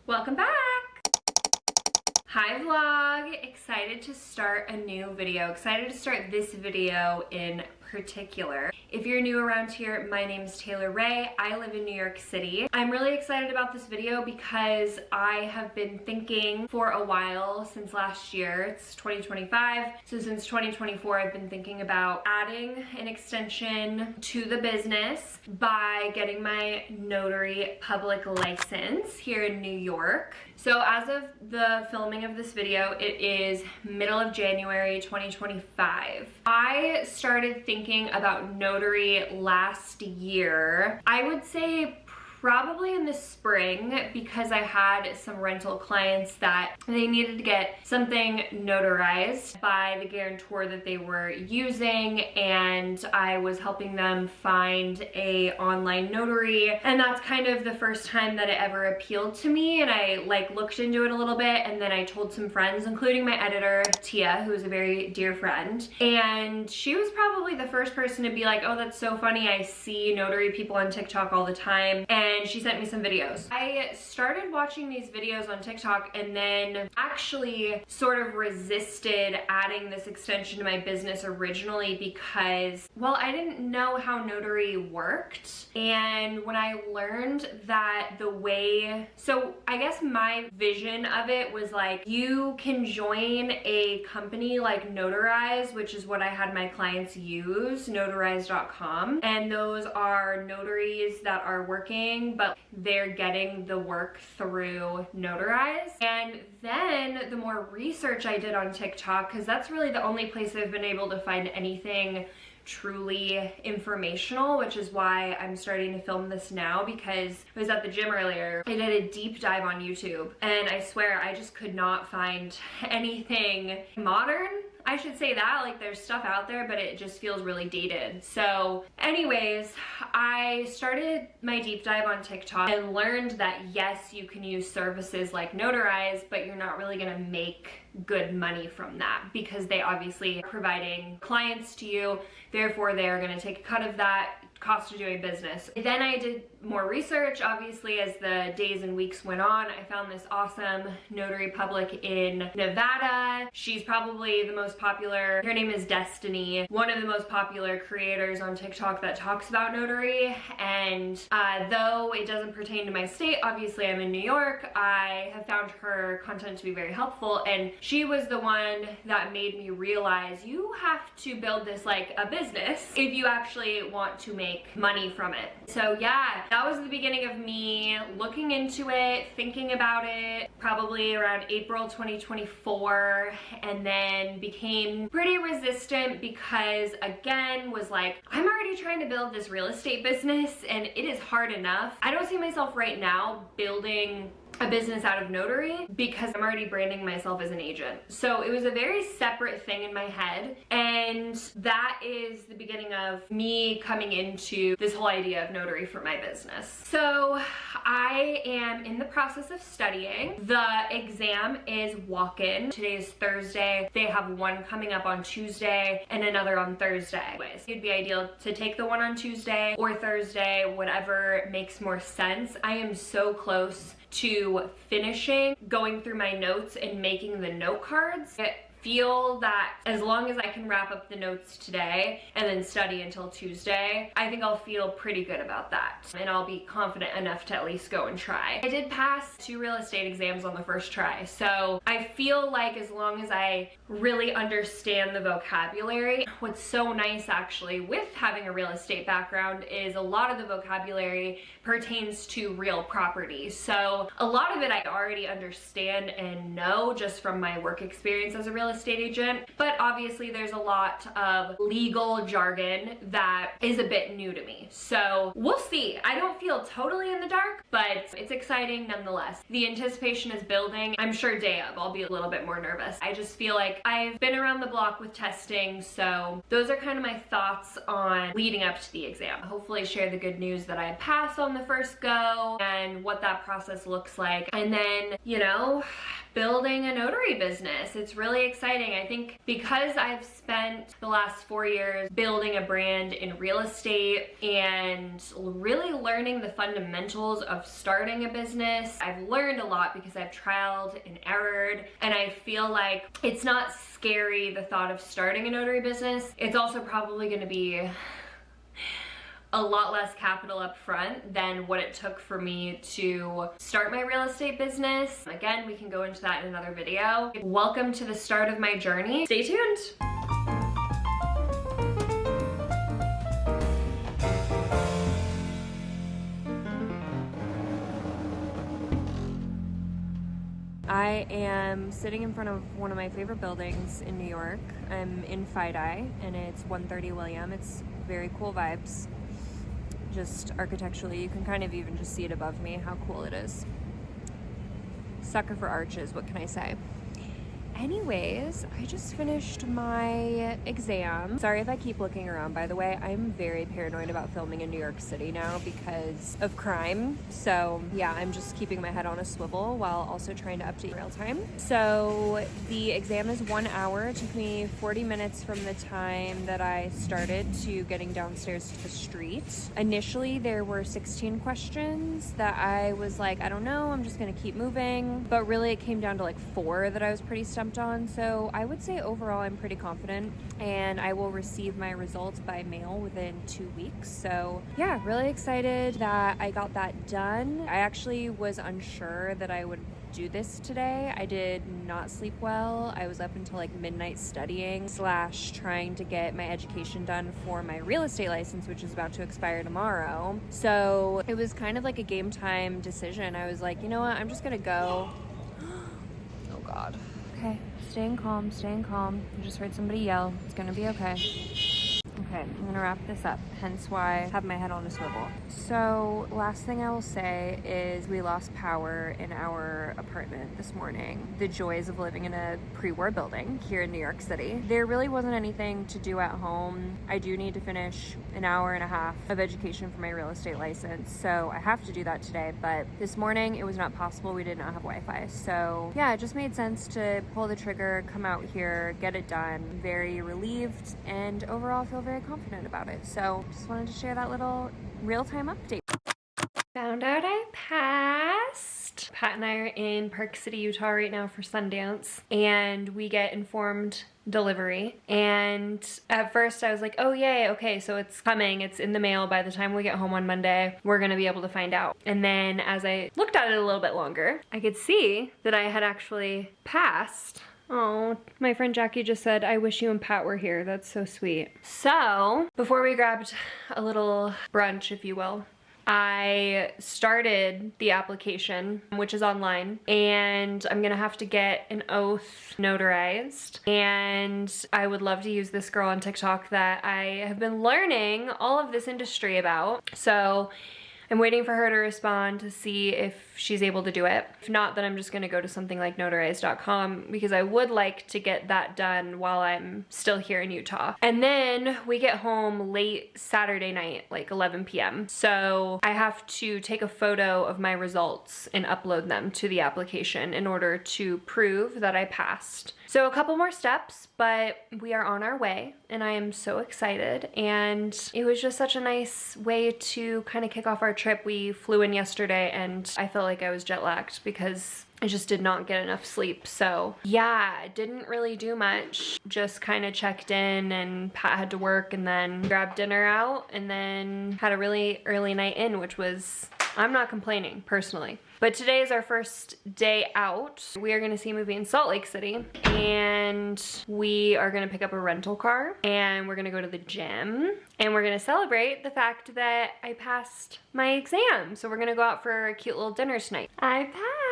Welcome back! Hi vlog! Excited to start a new video. Excited to start this video in particular. If you're new around here, my name is Taylor Ray. I live in New York City. I'm really excited about this video because I have been thinking for a while, since last year, it's 2025, so since 2024 I've been thinking about adding an extension to the business by getting my notary public license here in New York. So as of the filming of this video, it is middle of January 2025. I started thinking about notary last year. I would say probably in the spring, because I had some rental clients that they needed to get something notarized by the guarantor that they were using, and I was helping them find a online notary, and that's kind of the first time that it ever appealed to me. And I looked into it a little bit, and then I told some friends, including my editor Tia, who is a very dear friend, and she was probably the first person to be like, oh, that's so funny, I see notary people on TikTok all the time. And she sent me some videos. I started watching these videos on TikTok and then actually sort of resisted adding this extension to my business originally because, well, I didn't know how notary worked. And when I learned that the way, so I guess my vision of it was like, you can join a company like Notarize, which is what I had my clients use, notarize.com. And those are notaries that are working, but they're getting the work through Notarize. And then the more research I did on TikTok, because that's really the only place I've been able to find anything truly informational, which is why I'm starting to film this now, because I was at the gym earlier. I did a deep dive on YouTube, and I swear I just could not find anything modern. I should say that, like, there's stuff out there, but it just feels really dated. So anyways, I started my deep dive on TikTok and learned that yes, you can use services like Notarize, but you're not really gonna make good money from that because they obviously are providing clients to you, therefore they are gonna take a cut of that cost of doing business. Then I did more research, obviously, as the days and weeks went on. I found this awesome notary public in Nevada. She's probably the most popular, her name is Destiny, one of the most popular creators on TikTok that talks about notary. And though it doesn't pertain to my state, obviously I'm in New York, I have found her content to be very helpful, and she was the one that made me realize you have to build this like a business if you actually want to make money from it. So yeah, that was the beginning of me looking into it, thinking about it, probably around April 2024, and then became pretty resistant because, again, was like, I'm already trying to build this real estate business and it is hard enough. I don't see myself right now building a business out of notary because I'm already branding myself as an agent. So it was a very separate thing in my head, and that is the beginning of me coming into this whole idea of notary for my business. So I am in the process of studying. The exam is walk-in. Today is Thursday. They have one coming up on Tuesday and another on Thursday. Anyways, it'd be ideal to take the one on Tuesday or Thursday, whatever makes more sense. I am so close to finishing going through my notes and making the note cards. I feel that as long as I can wrap up the notes today and then study until Tuesday, I think I'll feel pretty good about that, and I'll be confident enough to at least go and try. I did pass 2 real estate exams on the first try, so I feel like as long as I really understand the vocabulary, what's so nice actually with having a real estate background is a lot of the vocabulary pertains to real property. So a lot of it I already understand and know just from my work experience as a real estate agent, but obviously there's a lot of legal jargon that is a bit new to me. So we'll see. I don't feel totally in the dark, but it's exciting nonetheless. The anticipation is building. I'm sure day of I'll be a little bit more nervous. I just feel like I've been around the block with testing, so those are kind of my thoughts on leading up to the exam. Hopefully share the good news that I passed on the first go and what that process looks like, and then, you know, building a notary business. It's really exciting. I think because I've spent the last 4 years building a brand in real estate and really learning the fundamentals of starting a business, I've learned a lot because I've trialed and errored, and I feel like it's not scary, the thought of starting a notary business. It's also probably going to be a lot less capital up front than what it took for me to start my real estate business. Again, we can go into that in another video. Welcome to the start of my journey. Stay tuned. I am sitting in front of one of my favorite buildings in New York. I'm in Fidei, and it's 130 William. It's very cool vibes. Just architecturally, you can kind of even just see it above me, how cool it is. Sucker for arches, what can I say? Anyways, I just finished my exam. Sorry if I keep looking around, by the way. I'm very paranoid about filming in New York City now because of crime. So yeah, I'm just keeping my head on a swivel while also trying to update real time. So the exam is 1 hour. It took me 40 minutes from the time that I started to getting downstairs to the street. Initially, there were 16 questions that I was like, I don't know, I'm just gonna keep moving. But really it came down to like 4 that I was pretty stumped on. So I would say overall I'm pretty confident, and I will receive my results by mail within 2 weeks. So yeah, really excited that I got that done. I actually was unsure that I would do this today. I did not sleep well. I was up until like midnight studying / trying to get my education done for my real estate license, which is about to expire tomorrow. So it was kind of like a game time decision. I was like, you know what, I'm just gonna go. Oh God. Okay, staying calm, staying calm. I just heard somebody yell. It's gonna be okay. Okay, I'm gonna wrap this up, hence why I have my head on a swivel. So, last thing I will say is we lost power in our apartment this morning. The joys of living in a pre-war building here in New York City. There really wasn't anything to do at home. I do need to finish an hour and a half of education for my real estate license, so I have to do that today, but this morning it was not possible. We did not have Wi-Fi, so yeah, it just made sense to pull the trigger, come out here, get it done. Very relieved, and overall feel very confident about it. So just wanted to share that little real-time update. Found out I passed. Pat and I are in Park City, Utah right now for Sundance, and we get informed delivery. And at first I was like, oh yay, okay, so it's coming, it's in the mail. By the time we get home on Monday, we're gonna be able to find out. And then as I looked at it a little bit longer, I could see that I had actually passed. Oh, my friend Jackie just said, I wish you and Pat were here. That's so sweet. So, before we grabbed a little brunch, if you will, I started the application, which is online, and I'm gonna have to get an oath notarized. And I would love to use this girl on TikTok that I have been learning all of this industry about. So I'm waiting for her to respond to see if she's able to do it. If not, then I'm just gonna go to something like notarize.com because I would like to get that done while I'm still here in Utah. And then we get home late Saturday night, like 11 p.m. So I have to take a photo of my results and upload them to the application in order to prove that I passed. So a couple more steps, but we are on our way, and I am so excited. And it was just such a nice way to kind of kick off our trip. We flew in yesterday, and I felt like I was jet lagged because I just did not get enough sleep. So yeah, didn't really do much. Just kind of checked in, and Pat had to work, and then grabbed dinner out, and then had a really early night in, which was, I'm not complaining personally. But today is our first day out. We are gonna see a movie in Salt Lake City, and we are gonna pick up a rental car, and we're gonna go to the gym, and we're gonna celebrate the fact that I passed my exam. So we're gonna go out for a cute little dinner tonight. I passed.